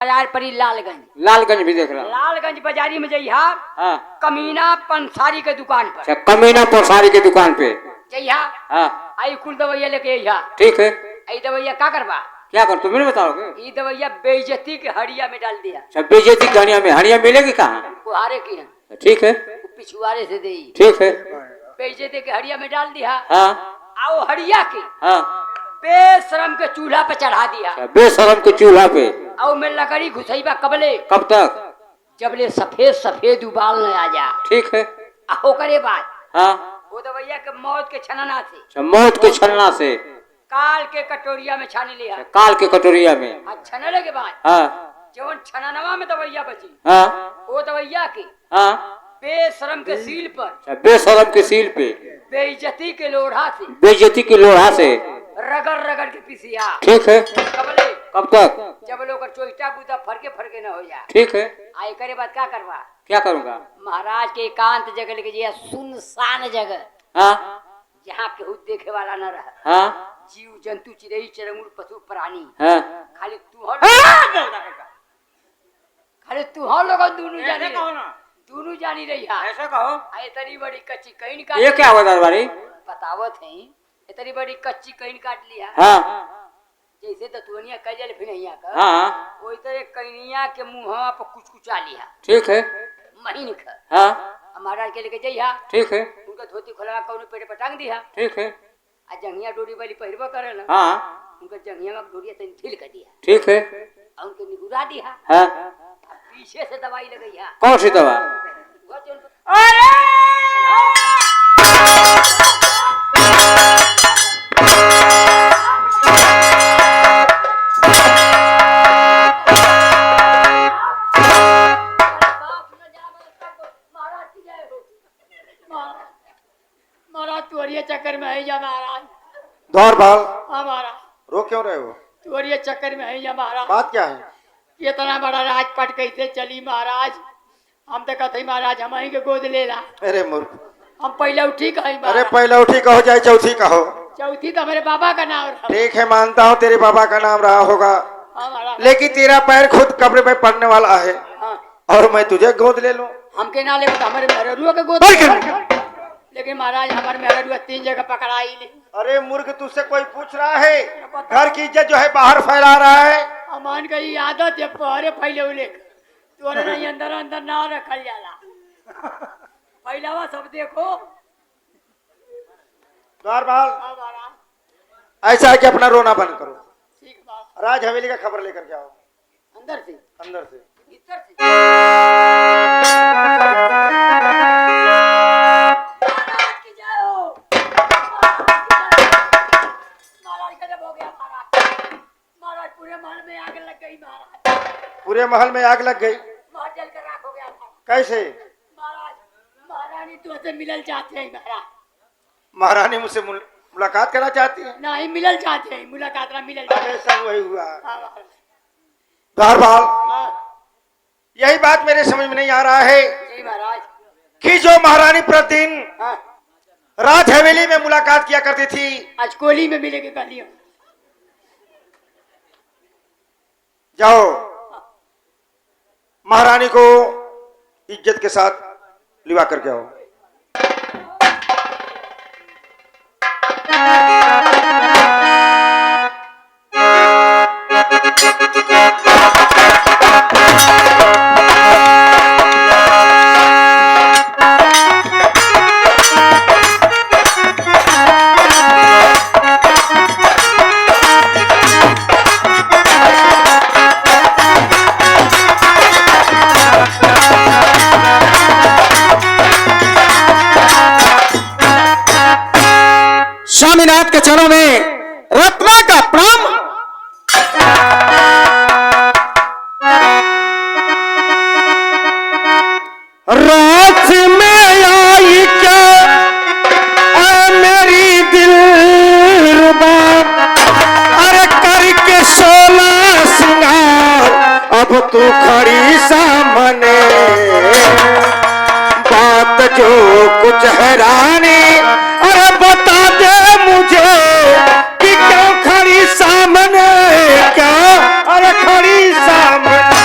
बाजार परी लालगंज। लालगंज भी देख रहा। लालगंज बाजारी में जइहा। हाँ। कमीना पंसारी के दुकान पर। कमीना पंसारी की दुकान पे जइहा। हाँ। आई कुल दवाइया लेके अइहा। ठीक है। आई दवाइया का करबा? क्या कर तुम बताओगे? ये दवाइया बेइज्जती के हड़िया में डाल दिया। बेइज्जती की हड़िया में? हड़िया मिलेगी कहाँ? कुहारे की है। ठीक है। पिछुआरे से दे। ठीक है। बेइज्जती के हड़िया में डाल दिया। हाँ। आओ हड़िया के। हाँ। बेशरम के चूल्हा पे चढ़ा दिया। बेशरम के चूल्हा पे? और में लकड़ी घुसैबा कबले। कब तक? जबले सफेद सफेद उबाल न आ जा। ठीक है। आओ करे बात। हाँ। वो दवाइया के मौत के छनना से। मौत के छनना से? काल के कटोरिया में छाने लिया। काल के कटोरिया में? छनले के बाद हाँ। जवन छननवा में दवाइया बची। हाँ। वो दवाइया के हाँ। बेशरम के सील पर। बेशरम के सील पे? बेइज्जती के लोढ़ा से। बेइज्जती के लोढ़ा से? रगड़ रगड़ के पिसिया। ठीक है। कबले? कब तक? जब लोग चोइटा बुदा फरके फरके न हो जा। ठीक है। आई करे बात क्या करवा? क्या करूँगा? महाराज के एकांत जगह लेके जाइए, सुनसान जगह। हाँ। जहाँ केहू देखे वाला न रहा। हाँ। जीव जंतु चिड़ई चरंगुर पशु प्राणी। हाँ। खाली तू लोग दोनों जानी रही है। ऐसा कहो। आये तरी बड़ी कच्ची कहीं काट। ये क्या हुआ दरबारी? बतावत है। इतनी बड़ी कच्ची कहीं काट लिया। हाँ। जैसे दतुनिया कजल फिनैया का। हाँ। वही तरह कइनिया के मुंहवा पर कुछ कुचा लिया। ठीक है। महीन का। हाँ। हमारा के लेके जइहा। ठीक है। उनका धोती खोला कौन पेट पर टांग दिया। ठीक है। आ जंगिया डोरी वाली पहिरवा करे ना। हाँ। उनका जंगिया में डोरिया तनी ढील कर दिया। ठीक है। और उनके निगुरा दिया। हाँ। पीछे से दवाई लगाई। कौन सी दवा? अरे महाराज तुअरिया चक्कर में है जा महाराज। दौर भाल। हाँ महाराज। रो क्यों रहे हो? तुअरिया चक्कर में है जा महाराज। बात क्या है? इतना बड़ा राजपट कैसे चली महाराज? हम तो कहते महाराज हम ही के गोद ले ला। अरे मूर्ख। हम पहले उठी कही। अरे पहले उठी कहो चाहे चौथी कहो। चौथी तो हमारे बाबा का नाम रहा। ठीक है मानता हूँ तेरे बाबा का नाम रहा होगा। हाँ महाराज। लेकिन तेरा पैर खुद कब्र में पड़ने वाला है। हाँ। और मैं तुझे गोद ले लूं? हमके ना ले तो हमारे मेहरुआ के गोद। लेकिन महाराज हमारे मेहरुआ 3 जगह पकड़ाई ले। अरे मूर्ख तुझसे कोई पूछ रहा है? घर की इज्जत जो है बाहर फैला रहा है। अमान का ये आदत है पहरे फैले लेकर। तोरे नहीं अंदर अंदर ना रखल जाला। फैलावा सब देखो। द्वार भाल। हाँ महाराज। ऐसा है कि अपना रोना बंद करो। ठीक बात। राज हवेली का खबर लेकर के आओ। अंदर से? अंदर से। भीतर से? महाराज पूरे महल में आग लग गई महाराज। पूरे महल में आग लग गई? महल जल कर राख हो गया था। कैसे? महाराज महारानी तुझसे मिलल चाहते हैं महाराज। महारानी मुझसे मुलाकात करना चाहती है? नहीं मिलल चाहते हैं। मुलाकात ना मिलल चाहते हैं। सब वही हुआ। हाँ महाराज। द्वारपाल। हाँ। यही बात मेरे समझ में नहीं आ रहा है जी महाराज। कि जो महारानी प्रतिदिन हाँ। राज हवेली में मुलाकात किया करती थी, आज कोली में मिलेगी कलियों। जाओ महारानी को इज्जत के साथ लिवा करके आओ। स्वामीनाथ के चरणों में रत्ना का प्रणाम। रात में आई क्या मेरी दिलरुबा, अरे करके 16 सिंगार अब तू खड़ी सामने। बात जो कुछ हैरानी अरे बता दे मुझे कि क्यों खड़ी सामने, क्या अरे खड़ी सामने।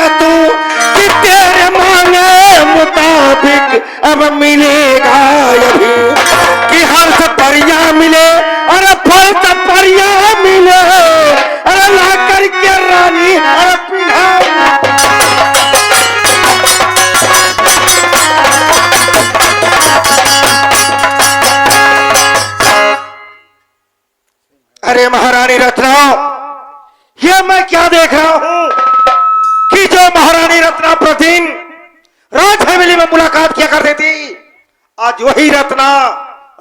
क्या तू कि तेरे मांगे मुताबिक अब मिलेगा अभी कि हर से परिया मिले और फल से परिया मिले अरे ला करके रानी अरे पिला अरे महारानी रत्ना ये मैं क्या देख रहा हूं कि जो महारानी रत्ना प्रतिदिन राज हवेली में मुलाकात किया करती थी आज वही रत्ना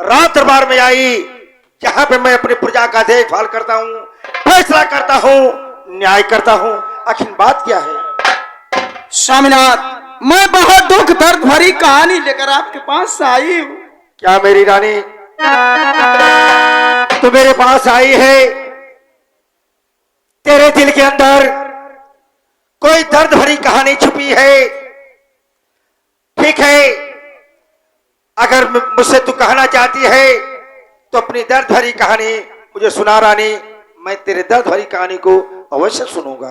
रात दरबार में आई जहां पे मैं अपनी प्रजा का देखभाल करता हूं, फैसला करता हूं, न्याय करता हूं। आखिर बात क्या है? स्वामीनाथ, मैं बहुत दुख दर्द भरी कहानी लेकर आपके पास आई हूँ। क्या मेरी रानी तो मेरे पास आई है? तेरे दिल के अंदर कोई दर्द भरी कहानी छुपी है। ठीक है, अगर मुझसे तू कहना चाहती है तो अपनी दर्द भरी कहानी मुझे सुना रानी, मैं तेरे दर्द भरी कहानी को अवश्य सुनूंगा।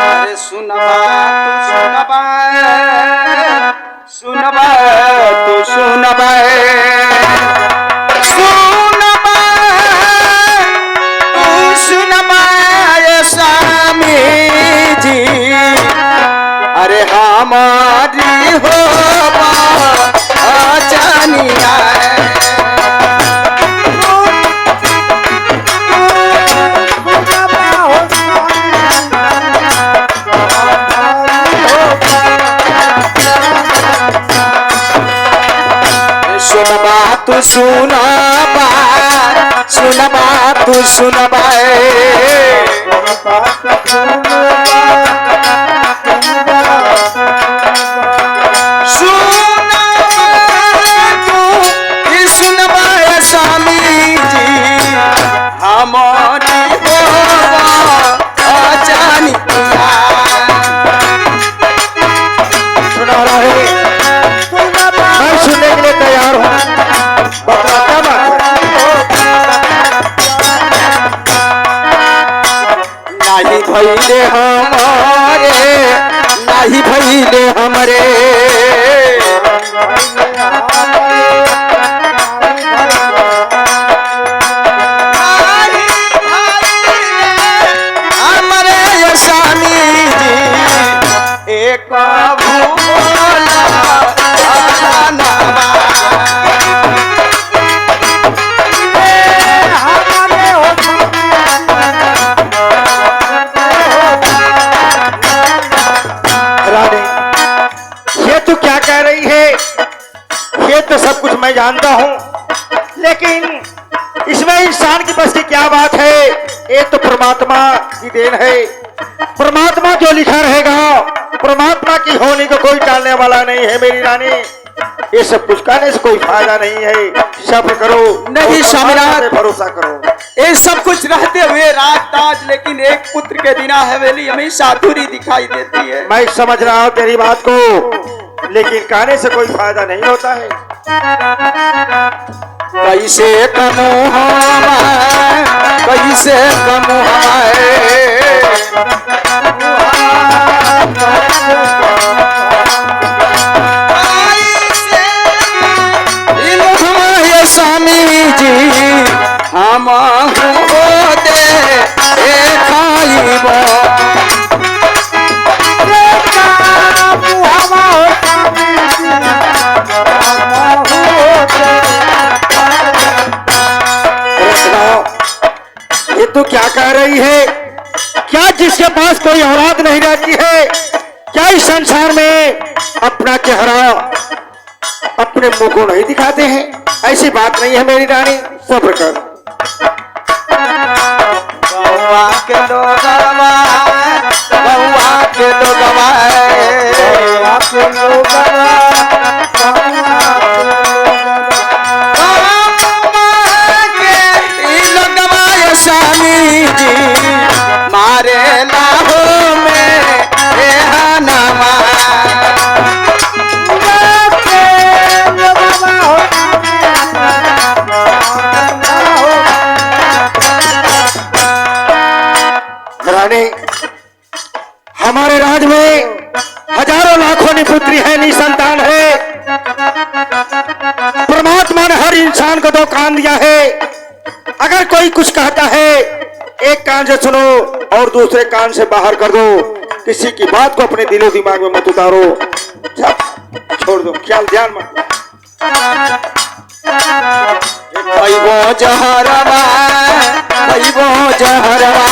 अरे सुनबा तू सुनबा तू सुनबा सुनबा तू सुनबा स्वामी जी, अरे हमारी हो जानिया सुनबा तू सुनबा सुनबा तू सुनबा भैले हमारे नहीं भैले हमरे हमरे स्वामी जी एक तो सब कुछ मैं जानता हूं, लेकिन इसमें इंसान की बस की क्या बात है? ये तो परमात्मा की देन है। परमात्मा जो लिखा रहेगा, परमात्मा की होने को कोई टालने वाला नहीं है मेरी रानी। ये सब कुछ कहने से कोई फायदा नहीं है। सब्र करो, नहीं स्वामीनाथ, भरोसा करो। ये सब कुछ रहते हुए राज ताज, लेकिन एक पुत्र के बिना हवेली हमेशा अधूरी दिखाई देती है। मैं समझ रहा हूँ तेरी बात को, लेकिन कहने से कोई फायदा नहीं होता है। कैसे कमो कैसे कमो स्वामी जी हम दे खाइब ये तो क्या कह रही है? क्या जिसके पास कोई औलाद नहीं रहती है, क्या इस संसार में अपना चेहरा अपने मुंह को नहीं दिखाते हैं? ऐसी बात नहीं है मेरी रानी, सब्र कर। बउआ के दो गवा, बउआ के दो गवा, स्वामी जी मारे लाहो में नामा रानी, हमारे राज में हजारों लाखों निपुत्री है, निसंतान है। परमात्मा ने हर इंसान को 2 कान दिया है। अगर कोई कुछ कहता है, एक कान से सुनो और दूसरे कान से बाहर कर दो। किसी की बात को अपने दिलो दिमाग में मत उतारो, छोड़ दो, ख्याल ध्यान मत। वो जहरवा, वो जहरवा,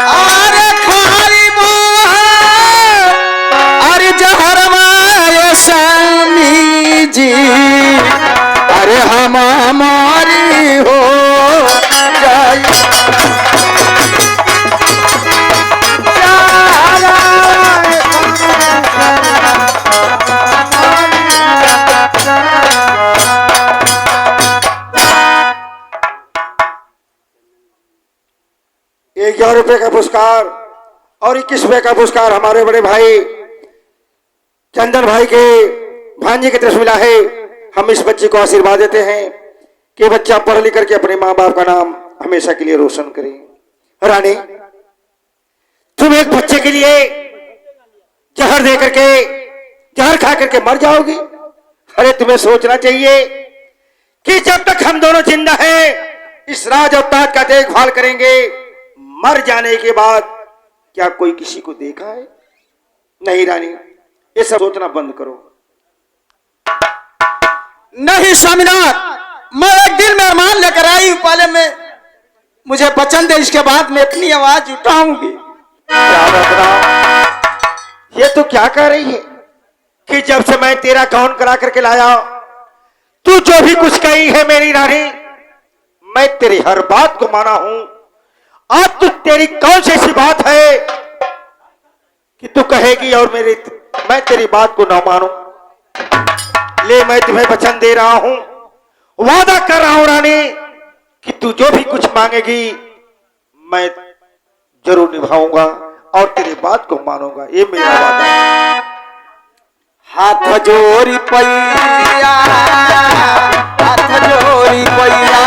अरे खारी वो, अरे जहरवा ये स्वामी जी, अरे हम हमारी हो जाए। ₹1,000 का पुरस्कार और 21 रुपए का पुरस्कार हमारे बड़े भाई चंदन भाई के भांजे की तरफ मिला है। हम इस बच्चे को आशीर्वाद देते हैं कि बच्चा पढ़ लिख करके अपने माँ बाप का नाम हमेशा के लिए रोशन करे। रानी, तुम एक बच्चे के लिए जहर दे करके, जहर खा करके मर जाओगी। अरे तुम्हें सोचना चाहिए कि जब तक हम दोनों जिंदा हैं, इस राज और ताज का देखभाल करेंगे। मर जाने के बाद क्या कोई किसी को देखा है? नहीं रानी, ये सब सोचना बंद करो। नहीं स्वामीनाथ, मैं एक दिल में अरमान लेकर आई हूं, पहले मैं मुझे वचन दे, इसके बाद मैं अपनी आवाज उठाऊंगी। ये तो क्या कह रही है कि जब से मैं तेरा गौन करा करके लाया, तू जो भी कुछ कही है मेरी रानी, मैं तेरी हर बात को माना हूं। आज तो तेरी कौन सी ऐसी बात है कि तू कहेगी और मैं तेरी बात को ना मानूं? ले, मैं तुम्हें वचन दे रहा हूं, वादा कर रहा हूं रानी कि तू जो भी कुछ मांगेगी मैं जरूर निभाऊंगा और तेरी बात को मानूंगा। ये मेरा वादा है। हाथ जोड़ी पैया, हाथ जोड़ी पैया,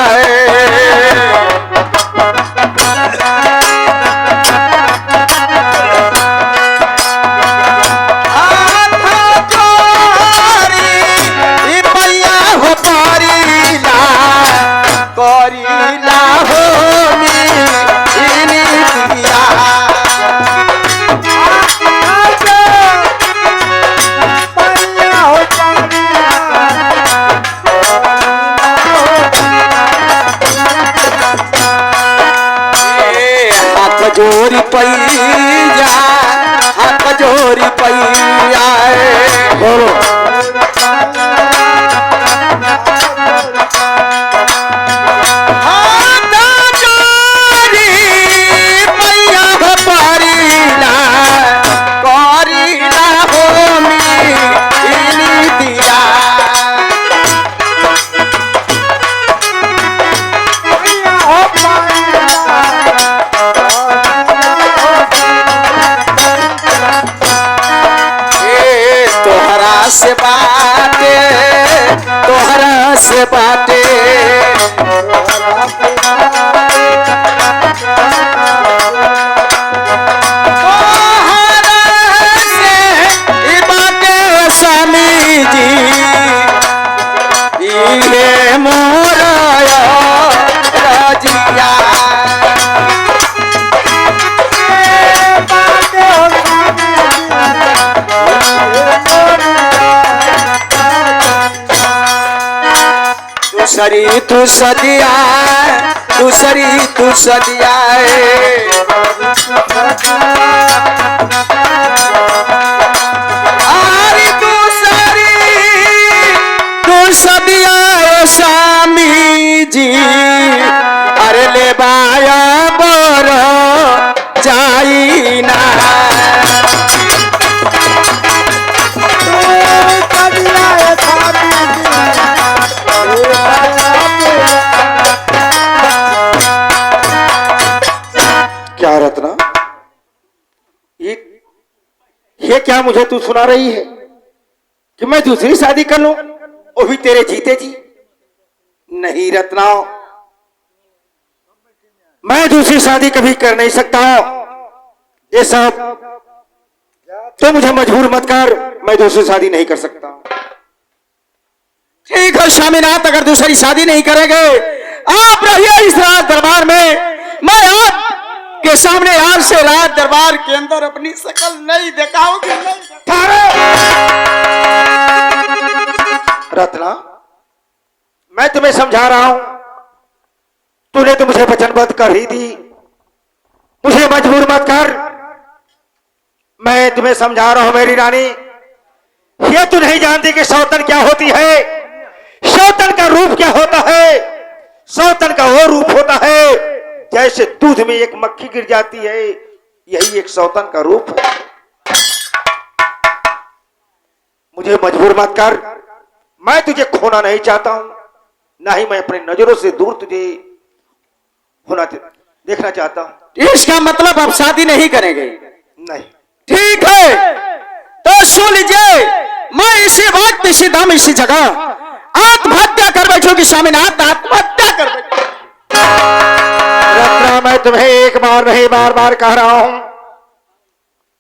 जोरी पैया, हाथ जोरी पैया, बोलो। हाथ जोरी पैया भपारीला, करीला हो मी दिया। से बाटे, तोहरा से बाटे, तोहरा से बाटे स्वामी जी, ये मोरा राजिया। दूसरी तू सदिया, दूसरी तू सदिया, अरे दूसरी तू सदिया स्वामी जी, अरे ले बाया बर जाई ना। क्या रत्ना, ये क्या मुझे तू सुना रही है कि मैं दूसरी शादी कर लूं, वो भी तेरे जीते जी? नहीं रत्ना, मैं दूसरी शादी कभी कर नहीं सकता। ये सब तो मुझे मजबूर मत कर, मैं दूसरी शादी नहीं कर सकता। ठीक है स्वामीनाथ, अगर दूसरी शादी नहीं करेंगे आप रहिए इस राज दरबार में। मैं आपके सामने आज से राज दरबार के अंदर अपनी शक्ल नहीं दिखाऊंगी। रत्ना, मैं तुम्हें समझा रहा हूं, तूने तो मुझे वचनबद्ध कर ही दी, मुझे मजबूर मत कर। मैं तुम्हें समझा रहा हूं मेरी रानी, ये तू नहीं जानती कि सौतन क्या होती है, सौतन का रूप क्या होता है। सौतन का वो रूप होता है जैसे दूध में एक मक्खी गिर जाती है, यही एक सौतन का रूप है। मुझे मजबूर मत कर, मैं तुझे खोना नहीं चाहता हूं, ना ही मैं अपनी नजरों से दूर तुझे होना देखना चाहता हूं। इसका मतलब आप शादी नहीं करेंगे? नहीं। ठीक है, तो सुन लीजिए, मैं इसी वक्त इसी दम इसी जगह आत्महत्या कर बैठूंगी स्वामीनाथ, आत्महत्या कर बैठूंगी। रत्ना, मैं तुम्हें एक बार नहीं बार बार कह रहा हूं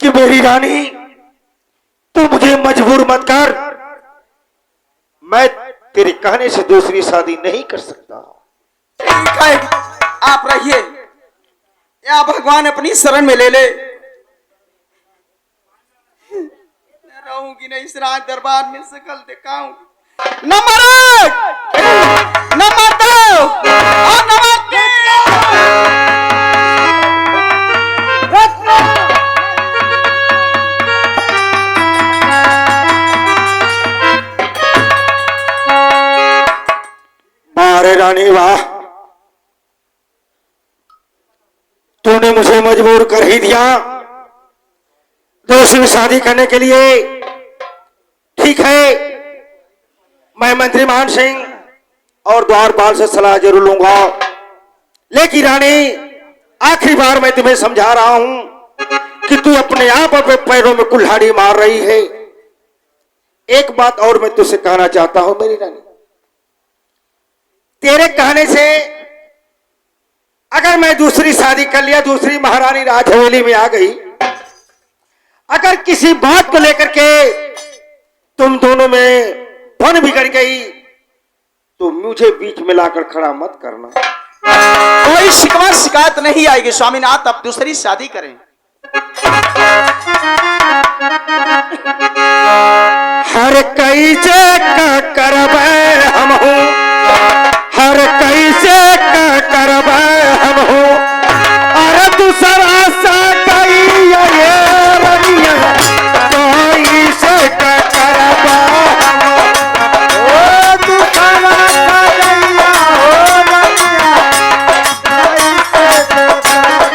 कि मेरी रानी तू मुझे मजबूर मत कर, मैं तेरे कहने से दूसरी शादी नहीं कर सकता। ठीक है, आप रहिए या भगवान अपनी शरण में ले ले। मैं रहूंगी नहीं इस राज दरबार में, शक्ल दिखाऊंगी। नंबर 1, नंबर 2 और नंबर 3। अरे रानी वाह, तूने मुझे मजबूर कर ही दिया दूसरी शादी करने के लिए। ठीक है, मैं मंत्री मान सिंह और द्वारपाल से सलाह जरूर लूंगा, लेकिन रानी आखिरी बार मैं तुम्हें समझा रहा हूं कि तू अपने आप अपने पैरों में कुल्हाड़ी मार रही है। एक बात और मैं तुझसे कहना चाहता हूं मेरी रानी, तेरे कहने से अगर मैं दूसरी शादी कर लिया, दूसरी महारानी राज हवेली में आ गई, अगर किसी बात को लेकर के तुम दोनों में बन बिगड़ गई तो मुझे बीच में लाकर खड़ा मत करना। कोई शिकवा शिकायत नहीं आएगी स्वामीनाथ, आप दूसरी शादी करें। हर कैसे का करबै हम हूं, हर कैसे का करबै हम हूं, अरे दूसरा सा कई ये रनिया कैसे का करबै हम हूं, ओ दूसरा सा गैया हो रनिया कैसे का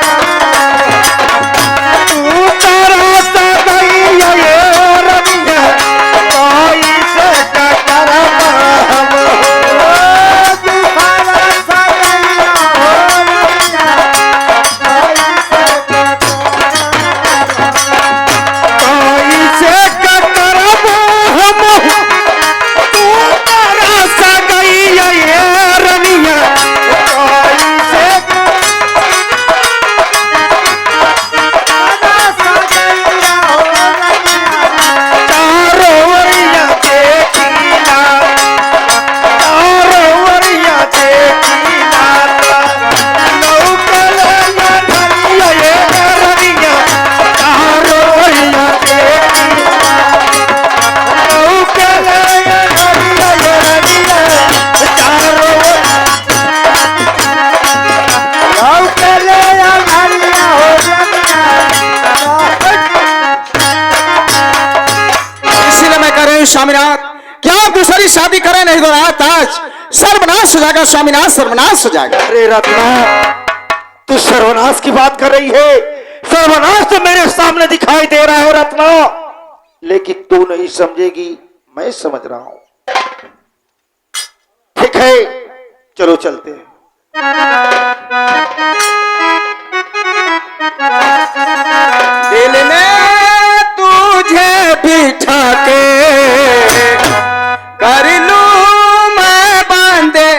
दूसरा सा गैया ये रनिया कैसे का करबै हम हूं। स्वामीनाथ, क्या आप दूसरी शादी करें? नहीं तो रात आज सर्वनाश हो जाएगा स्वामीनाथ, सर्वनाश हो जाएगा। अरे रत्ना, तू सर्वनाश की बात कर रही है? सर्वनाश तो मेरे सामने दिखाई दे रहा है रत्ना, लेकिन तू नहीं समझेगी, मैं समझ रहा हूं। ठीक है, चलो चलते हैं। दिल में तुझे बिठा के कर लूं मैं बांधे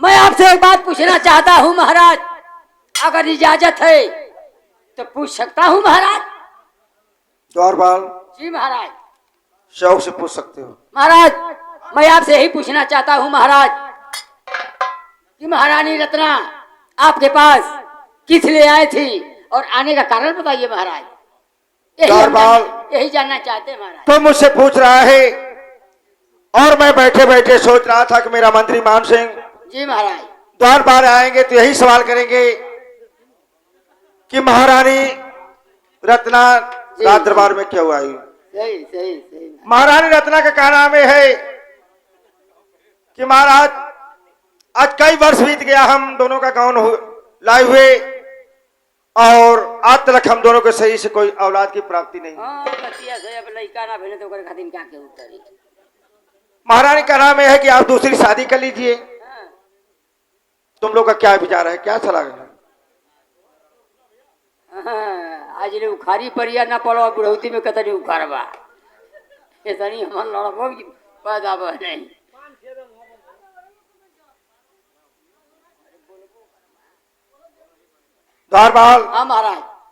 मैं आपसे एक बात पूछना चाहता हूँ महाराज, अगर इजाजत है तो पूछ सकता हूँ महाराज? द्वारपाल जी महाराज। शौक से पूछ सकते हो। महाराज मैं आपसे यही पूछना चाहता हूँ महाराज कि महारानी रत्ना आपके पास किस लिए आई थी और आने का कारण बताइए महाराज। यही जानना चाहते हैं महाराज। तो मुझसे पूछ रहा है और मैं बैठे बैठे सोच रहा था कि मेरा मंत्री मान सिंह जी महाराज द्वारपाल आएंगे तो यही सवाल करेंगे कि महारानी रत्ना राज दरबार में क्यों आई। सही सही सही। महारानी रत्ना का कहना में है कि महाराज आज कई वर्ष बीत गया हम दोनों का गौन लाए हुए और आज तक हम दोनों को सही से कोई औलाद की प्राप्ति नहीं। महारानी का नाम है कि आप दूसरी शादी कर लीजिए। तुम लोग का क्या विचार है, क्या सलाह है? आज ले उखारी परिया ना पड़ो बुढ़ौती में कतरी उखारबा ऐसा नहीं हमारे लड़कों की पैदा नहीं। द्वारपाल हाँ महाराज।